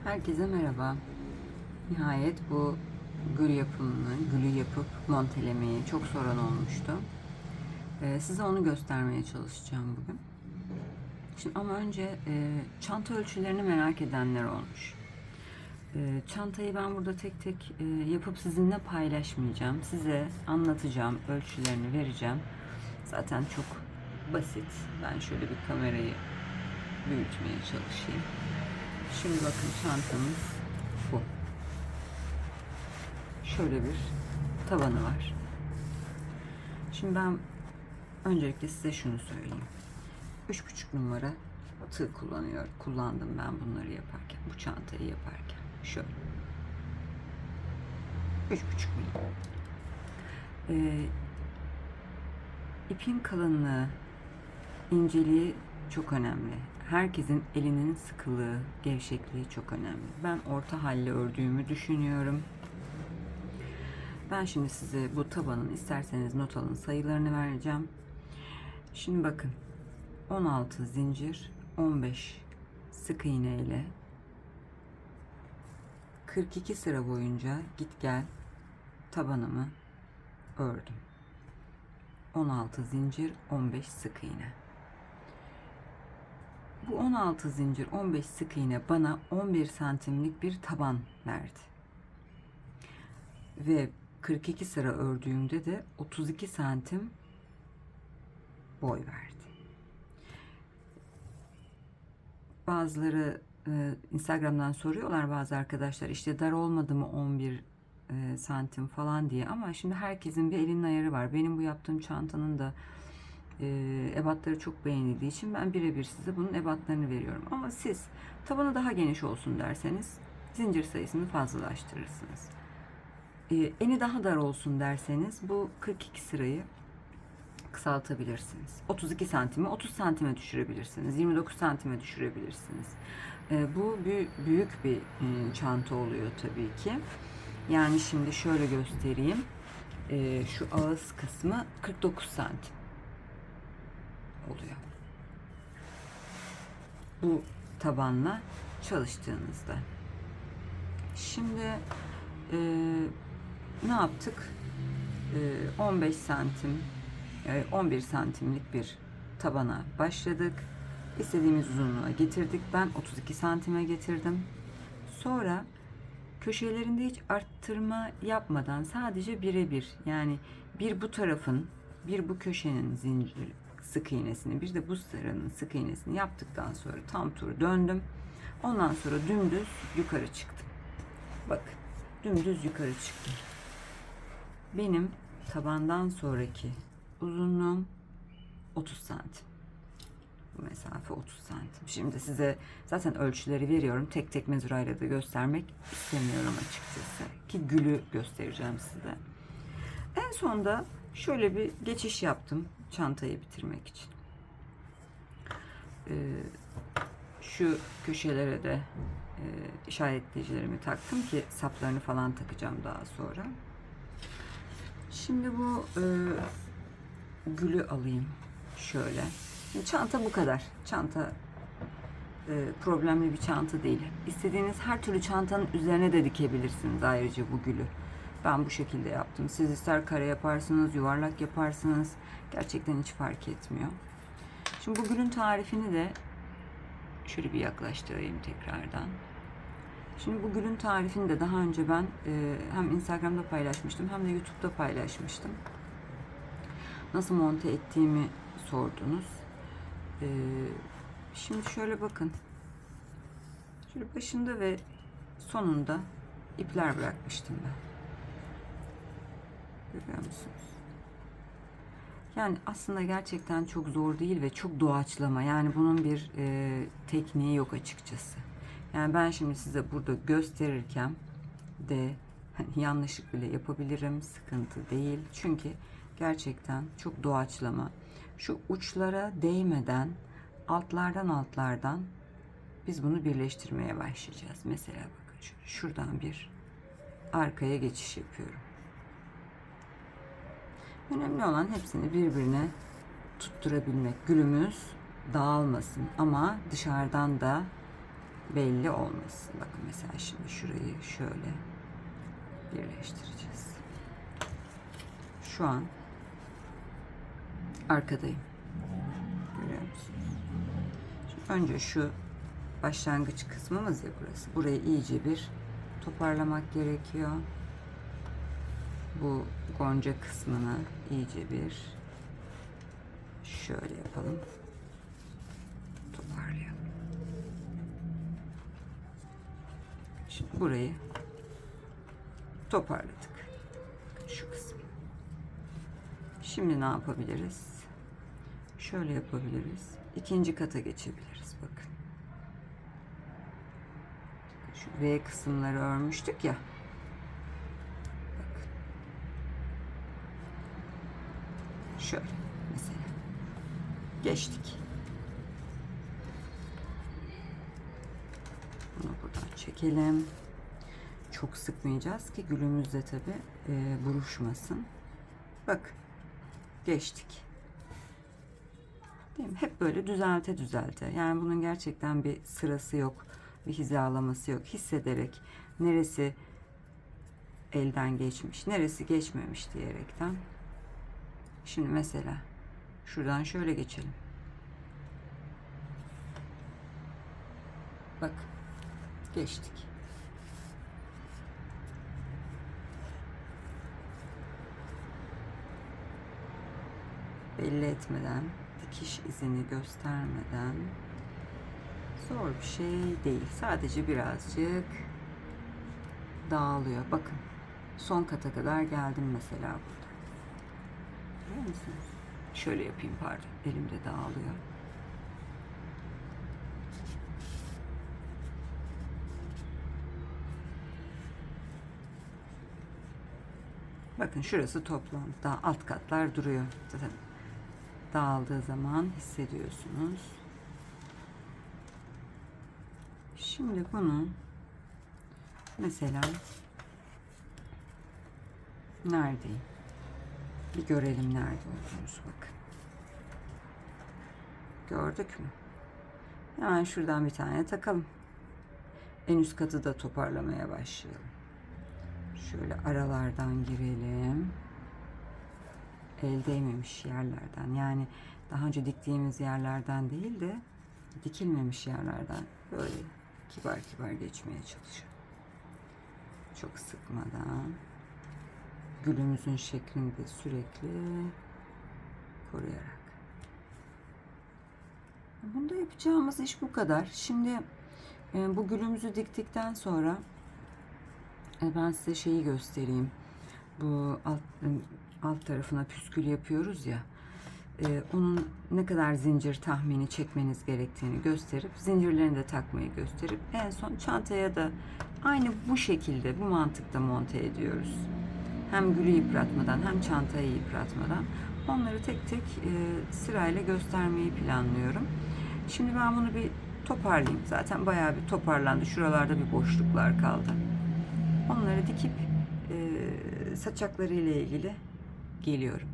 Herkese merhaba. Nihayet bu gülü yapıp montelemeyi çok soran olmuştu. Size onu göstermeye çalışacağım bugün. Şimdi ama önce çanta ölçülerini merak edenler olmuş. Çantayı ben burada tek tek yapıp sizinle paylaşmayacağım. Size anlatacağım, ölçülerini vereceğim. Zaten çok basit. Ben şöyle bir kamerayı büyütmeye çalışayım. Şimdi bakın çantamız bu. Şöyle bir tabanı var. Şimdi ben öncelikle size şunu söyleyeyim. 3,5 numara tığ kullandım ben bunları yaparken. Bu çantayı yaparken. Şöyle. 3,5 milim. İpin kalınlığı, inceliği çok önemli. Herkesin elinin sıkılığı, gevşekliği çok önemli. Ben orta halli ördüğümü düşünüyorum. Ben şimdi size bu tabanın isterseniz not alın sayılarını vereceğim. Şimdi bakın 16 zincir 15 sık iğne ile 42 sıra boyunca git gel tabanımı ördüm. 16 zincir 15 sık iğne. Bu 16 zincir 15 sık iğne bana 11 santimlik bir taban verdi. Ve 42 sıra ördüğümde de 32 santim boy verdi. Bazıları Instagram'dan soruyorlar bazı arkadaşlar işte dar olmadı mı 11 santim falan diye, ama şimdi herkesin bir elinin ayarı var. Benim bu yaptığım çantanın da ebatları çok beğenildiği için ben birebir size bunun ebatlarını veriyorum. Ama siz tabanı daha geniş olsun derseniz zincir sayısını fazlalaştırırsınız. Eni daha dar olsun derseniz bu 42 sırayı kısaltabilirsiniz. 32 santime 30 santime düşürebilirsiniz. 29 santime düşürebilirsiniz. Bu büyük bir çanta oluyor tabii ki. Yani şimdi şöyle göstereyim. Şu ağız kısmı 49 santim oluyor. Bu tabanla çalıştığınızda. Şimdi ne yaptık? 15 santim 11 santimlik bir tabana başladık. İstediğimiz uzunluğa getirdik. Ben 32 santime getirdim. Sonra köşelerinde hiç arttırma yapmadan sadece birebir, yani bir bu tarafın bir bu köşenin zincir sık iğnesini bir de bu sıranın sık iğnesini yaptıktan sonra tam tur döndüm. Ondan sonra dümdüz yukarı çıktım. Bakın dümdüz yukarı çıktım. Benim tabandan sonraki uzunluğum 30 santim. Bu mesafe 30 santim. Şimdi size zaten ölçüleri veriyorum. Tek tek mezurayla da göstermek istemiyorum açıkçası. Ki gülü göstereceğim size. En sonda şöyle bir geçiş yaptım çantayı bitirmek için. Şu köşelere de işaretleyicilerimi taktım ki saplarını falan takacağım daha sonra. Şimdi bu gülü alayım şöyle. Şimdi çanta bu kadar. Çanta problemli bir çanta değil. İstediğiniz her türlü çantanın üzerine de dikebilirsiniz ayrıca bu gülü. Ben bu şekilde yaptım. Siz ister kare yaparsınız, yuvarlak yaparsınız. Gerçekten hiç fark etmiyor. Şimdi bu gülün tarifini de şöyle bir yaklaştırayım tekrardan. Şimdi bu gülün tarifini de daha önce ben hem Instagram'da paylaşmıştım hem de YouTube'da paylaşmıştım. Nasıl monte ettiğimi sordunuz. Şimdi şöyle bakın. Şöyle başında ve sonunda ipler bırakmıştım ben. Görüyor musunuz? Yani aslında gerçekten çok zor değil ve çok doğaçlama. Yani bunun bir tekniği yok açıkçası. Yani ben şimdi size burada gösterirken de hani yanlışlık bile yapabilirim. Sıkıntı değil. Çünkü gerçekten çok doğaçlama. Şu uçlara değmeden altlardan biz bunu birleştirmeye başlayacağız. Mesela bakın şuradan bir arkaya geçiş yapıyorum. Önemli olan hepsini birbirine tutturabilmek. Gülümüz dağılmasın ama dışarıdan da belli olmasın. Bakın mesela şimdi şurayı şöyle birleştireceğiz. Şu an arkadayım. Görüyor musunuz? Şimdi önce şu başlangıç kısmımız ya burası. Burayı iyice bir toparlamak gerekiyor. Bu gonca kısmını iyice bir şöyle yapalım. Toparlayalım. Şimdi burayı toparladık. Şu kısmı. Şimdi ne yapabiliriz? Şöyle yapabiliriz. İkinci kata geçebiliriz. Bakın. Şu V kısımları örmüştük ya. Bakın. Şöyle mesela. Geçtik. Bunu buradan çekelim. Çok sıkmayacağız ki gülümüz de tabi buruşmasın. Bakın. Geçtik. Değil mi? Hep böyle düzelte düzelte. Yani bunun gerçekten bir sırası yok. Bir hizalaması yok. Hissederek neresi elden geçmiş, neresi geçmemiş diyerekten. Şimdi mesela şuradan şöyle geçelim. Bak. Geçtik. Belli etmeden, dikiş izini göstermeden zor bir şey değil. Sadece birazcık dağılıyor. Bakın. Son kata kadar geldim mesela burada. Görüyor musunuz? Şöyle yapayım pardon. Elimde dağılıyor. Bakın şurası toplam. Daha alt katlar duruyor. Zaten dağıldığı zaman hissediyorsunuz. Şimdi bunu mesela neredeyim? Bir görelim nerede olduğumuzu bakın. Gördük mü? Hemen şuradan bir tane takalım. En üst katı da toparlamaya başlayalım. Şöyle aralardan girelim. El değmemiş yerlerden, yani daha önce diktiğimiz yerlerden değil de dikilmemiş yerlerden böyle kibar kibar geçmeye çalışıyorum. Çok sıkmadan gülümüzün şeklini de sürekli koruyarak. Bunda yapacağımız iş bu kadar. Şimdi bu gülümüzü diktikten sonra ben size şeyi göstereyim. Bu alt tarafına püskül yapıyoruz ya. Onun ne kadar zincir tahmini çekmeniz gerektiğini gösterip zincirlerini de takmayı gösterip en son çantaya da aynı bu şekilde bu mantıkta monte ediyoruz. Hem gülü yıpratmadan hem çantayı yıpratmadan onları tek tek sırayla göstermeyi planlıyorum. Şimdi ben bunu bir toparlayayım. Zaten bayağı bir toparlandı. Şuralarda bir boşluklar kaldı. Onları dikip saçakları ile ilgili geliyorum.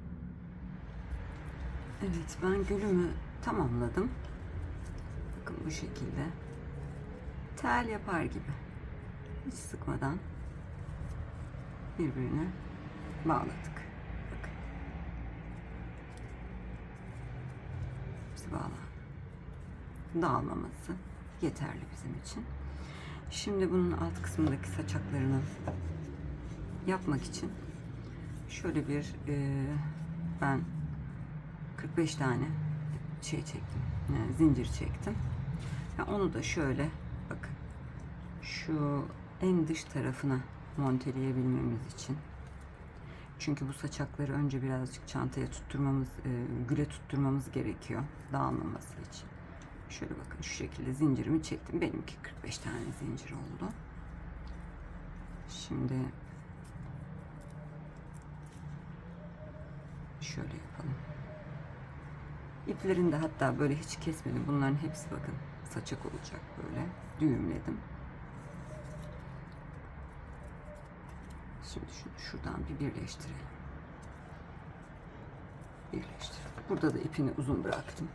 Evet, ben gülümü tamamladım. Bakın bu şekilde. Tel yapar gibi. Hiç sıkmadan birbirine bağladık. Bakın. Hepsi bağlandı. Dağılmaması yeterli bizim için. Şimdi bunun alt kısmındaki saçaklarını yapmak için şöyle bir ben 45 tane şey çektim, yani zincir çektim. Yani onu da şöyle bakın şu en dış tarafına monteleyebilmemiz için, çünkü bu saçakları önce birazcık çantaya tutturmamız, güle tutturmamız gerekiyor dağılmaması için. Şöyle bakın şu şekilde zincirimi çektim. Benimki 45 tane zincir oldu. Şimdi şöyle yapalım. İplerini de hatta böyle hiç kesmedim. Bunların hepsi bakın saçak olacak, böyle düğümledim. Şimdi şunu şuradan bir birleştirelim. Birleştirelim. Burada da ipini uzun bıraktım.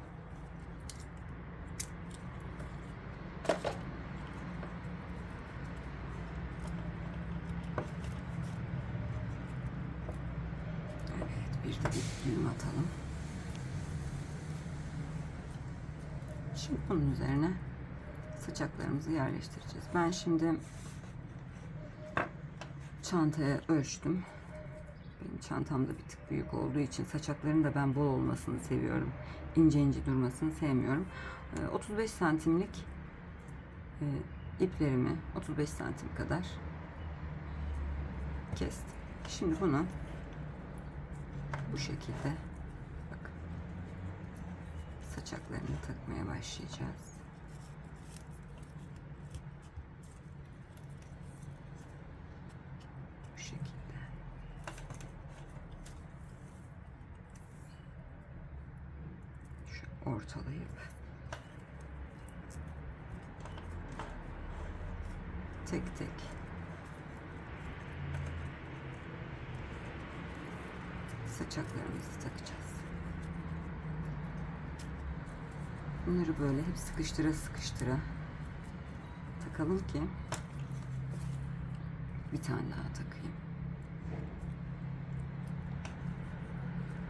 Bir düğüm atalım. Şimdi bunun üzerine saçaklarımızı yerleştireceğiz. Ben şimdi çantaya ölçtüm. Benim çantam da bir tık büyük olduğu için saçakların da ben bol olmasını seviyorum. İnce ince durmasını sevmiyorum. 35 santimlik iplerimi 35 santim kadar kestim. Şimdi bunu bu şekilde bakın saçaklarını takmaya başlayacağız. Bu şekilde. Şu ortalayıp tek tek saçaklarımızı takacağız. Bunları böyle hep sıkıştıra sıkıştıra takalım ki bir tane daha takayım.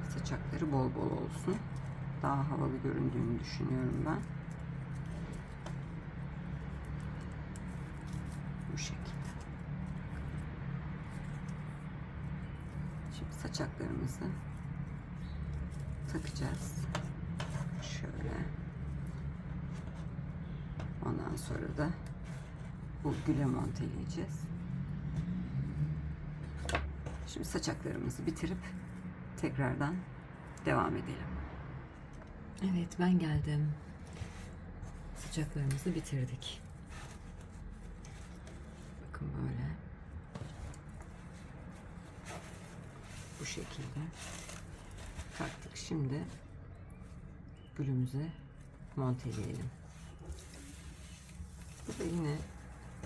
Saçakları bol bol olsun. Daha havalı göründüğünü düşünüyorum ben. Bu şekilde. Şimdi saçaklarımızı takacağız. Şöyle. Ondan sonra da bu güle monteleyeceğiz. Şimdi saçaklarımızı bitirip tekrardan devam edelim. Evet, ben geldim. Saçaklarımızı bitirdik. Bakın böyle. Bu şekilde taktık. Şimdi gülümüze monteleyelim. Bu da yine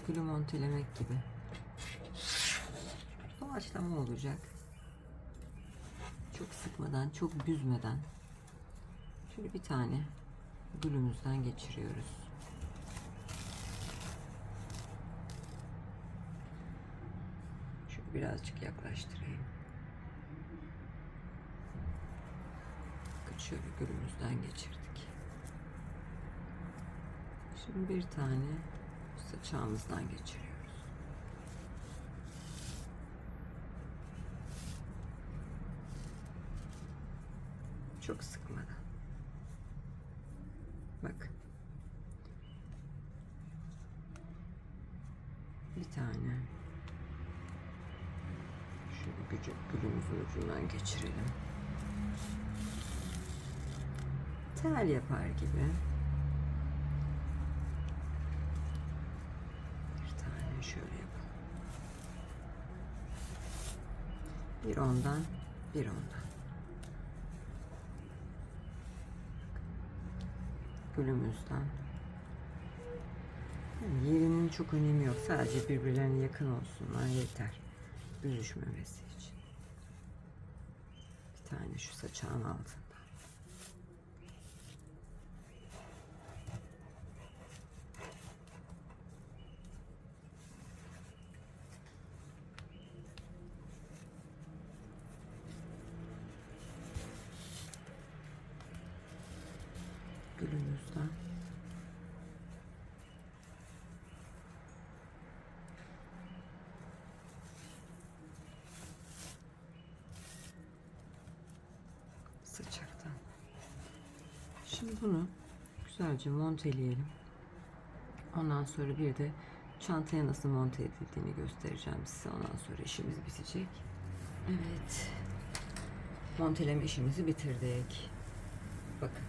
gülü montelemek gibi doğaçlama olacak. Çok sıkmadan, çok büzmeden şöyle bir tane gülümüzden geçiriyoruz. Şöyle birazcık yaklaştırayım. Şöyle gülümüzden geçirdik. Şimdi bir tane saçağımızdan geçiriyoruz. Çok sıkmadan. Bakın. Bir tane şöyle gülümüzün ucundan geçirelim. Tel yapar gibi. Bir tane şöyle yapalım. Bir ondan, bir ondan. Gülümüzden. Yani yerinin çok önemi yok. Sadece birbirlerine yakın olsunlar yeter. Büzüşmemesi için. Bir tane şu saçağın altında. Gülümüzden saçaktan. Şimdi bunu güzelce monteleyelim. Ondan sonra bir de çantaya nasıl monte edildiğini göstereceğim size. Ondan sonra işimiz bitecek. Evet. Monteleme işimizi bitirdik. Bakın.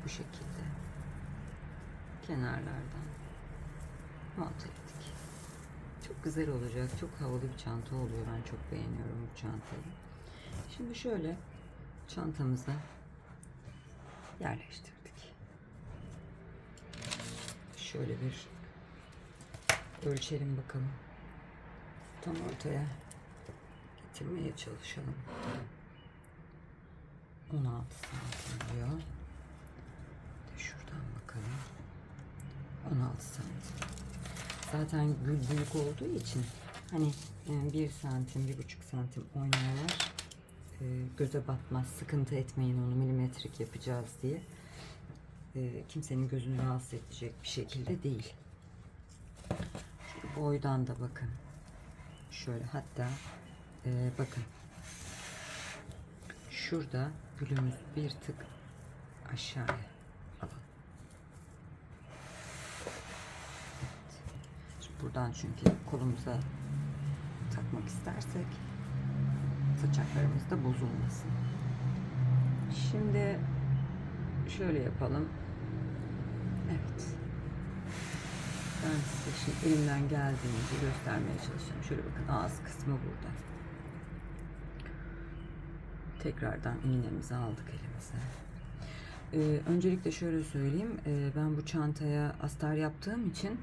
Bu şekilde kenarlardan monteledik. Çok güzel olacak. Çok havalı bir çanta oluyor. Ben çok beğeniyorum bu çantayı. Şimdi şöyle çantamıza yerleştirdik. Şöyle bir ölçelim bakalım. Tam ortaya getirmeye çalışalım. 16 santim diyor. Şuradan bakalım. 16 santim. Zaten gül büyük olduğu için hani 1 santim, 1,5 santim oynuyorlar. göze batmaz, sıkıntı etmeyin onu milimetrik yapacağız diye. Kimsenin gözünü rahatsız edecek bir şekilde değil. Şu boydan da bakın. Şöyle hatta bakın. Şurada gülümüz bir tık aşağıya alalım. Evet. Şimdi buradan çünkü kolumuza takmak istersek saçaklarımız da bozulmasın. Şimdi şöyle yapalım. Evet. Ben size şimdi elimden geldiğince göstermeye çalışacağım. Şöyle bakın, ağız kısmı burada. Tekrardan iğnemizi aldık elimize. Öncelikle şöyle söyleyeyim. Ben bu çantaya astar yaptığım için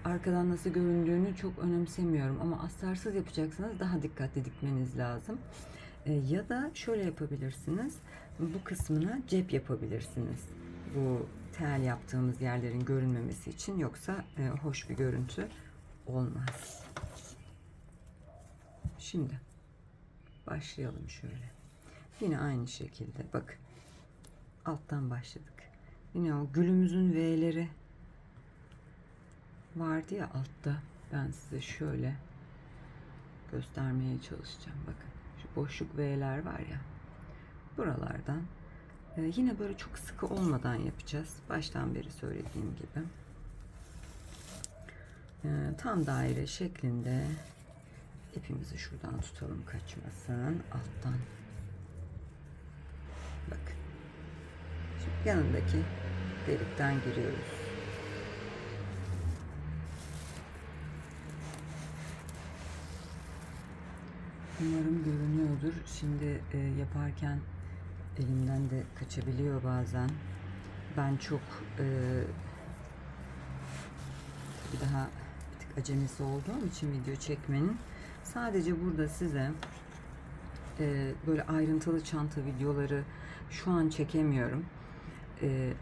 arkadan nasıl göründüğünü çok önemsemiyorum. Ama astarsız yapacaksanız daha dikkatli dikmeniz lazım. Ya da şöyle yapabilirsiniz. Bu kısmına cep yapabilirsiniz. Bu tel yaptığımız yerlerin görünmemesi için, yoksa hoş bir görüntü olmaz. Şimdi başlayalım şöyle. Yine aynı şekilde bak, alttan başladık. Yine o gülümüzün V'leri vardı ya altta. Ben size şöyle göstermeye çalışacağım. Bakın şu boşluk V'ler var ya, buralardan yine böyle çok sıkı olmadan yapacağız. Baştan beri söylediğim gibi. Tam daire şeklinde ipimizi şuradan tutalım, kaçmasın alttan. Bakın. Şimdi yanındaki delikten giriyoruz. Umarım görünüyordur. Şimdi yaparken elimden de kaçabiliyor bazen. Ben çok bir daha bir tık acemisi olduğum için video çekmenin, sadece burada size böyle ayrıntılı çanta videoları şu an çekemiyorum.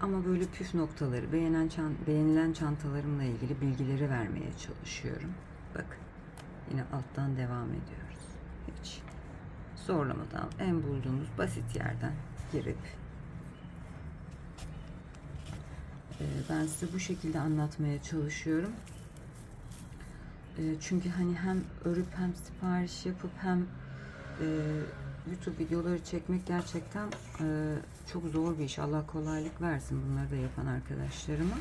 Ama böyle püf noktaları, beğenilen çantalarımla ilgili bilgileri vermeye çalışıyorum. Bak, yine alttan devam ediyoruz. Hiç zorlamadan en bulduğumuz basit yerden girip ben size bu şekilde anlatmaya çalışıyorum. Çünkü hani hem örüp hem sipariş yapıp hem YouTube videoları çekmek gerçekten çok zor bir iş. Allah kolaylık versin bunları da yapan arkadaşlarıma.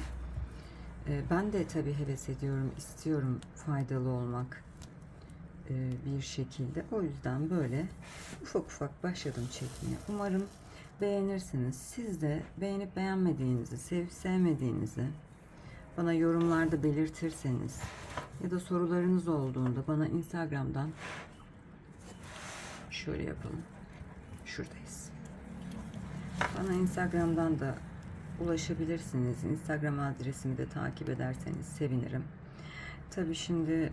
Ben de tabii heves ediyorum, istiyorum faydalı olmak bir şekilde. O yüzden böyle ufak ufak başladım çekmeye. Umarım beğenirsiniz. Siz de beğenip beğenmediğinizi, sevip sevmediğinizi bana yorumlarda belirtirseniz ya da sorularınız olduğunda bana Instagram'dan şöyle yapalım. Şuradayız. Bana Instagram'dan da ulaşabilirsiniz. Instagram adresimi de takip ederseniz sevinirim. Tabii şimdi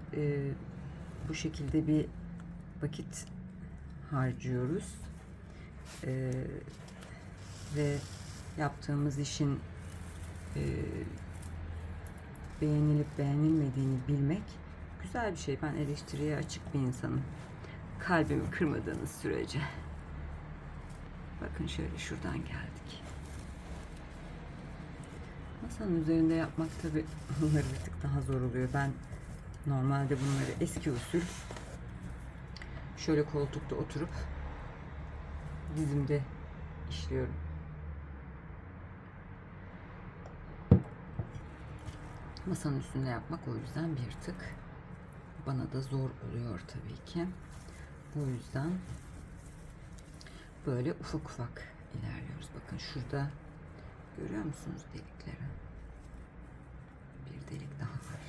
bu şekilde bir vakit harcıyoruz. Ve yaptığımız işin beğenilip beğenilmediğini bilmek güzel bir şey. Ben eleştiriye açık bir insanım. Kalbimi kırmadığınız sürece. Bakın şöyle şuradan geldik. Masanın üzerinde yapmak tabii bunları bir tık daha zor oluyor. Ben normalde bunları eski usul şöyle koltukta oturup dizimde işliyorum. Masanın üstünde yapmak o yüzden bir tık bana da zor oluyor tabii ki. O yüzden böyle ufak ufak ilerliyoruz. Bakın şurada görüyor musunuz delikleri? Bir delik daha var.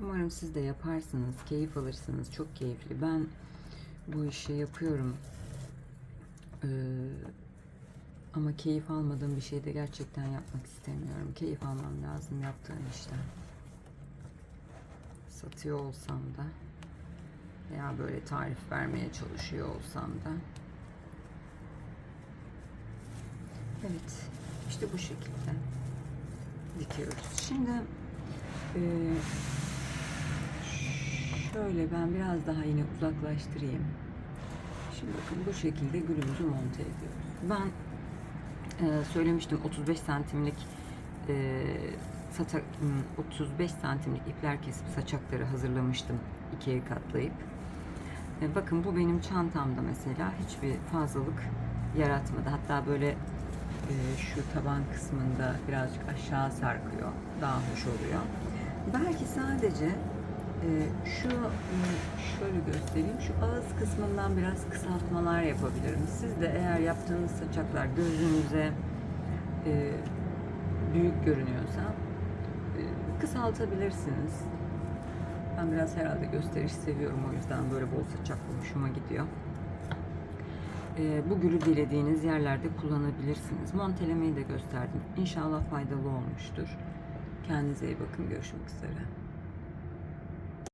Umarım siz de yaparsınız, keyif alırsınız. Çok keyifli. Ben bu işi yapıyorum. Ama keyif almadığım bir şeyde gerçekten yapmak istemiyorum. Keyif almam lazım yaptığım işten. Satıyor olsam da veya böyle tarif vermeye çalışıyor olsam da. Evet, işte bu şekilde dikiyoruz. Şimdi Şöyle ben biraz daha yine uzaklaştırayım. Şimdi bakın bu şekilde gülümüzü monte ediyoruz. Ben söylemiştim 35 santimlik e, 35 santimlik ipler kesip saçakları hazırlamıştım ikiye katlayıp. Bakın bu benim çantamda mesela hiçbir fazlalık yaratmadı. Hatta böyle şu taban kısmında birazcık aşağı sarkıyor. Daha hoş oluyor. Belki sadece şöyle göstereyim. Şu ağız kısmından biraz kısaltmalar yapabilirim. Siz de eğer yaptığınız saçaklar gözünüze büyük görünüyorsa kısaltabilirsiniz. Ben biraz herhalde gösteriş seviyorum. O yüzden böyle bol saçaklı hoşuma gidiyor. Bu gülü dilediğiniz yerlerde kullanabilirsiniz. Montelemeyi de gösterdim. İnşallah faydalı olmuştur. Kendinize iyi bakın. Görüşmek üzere.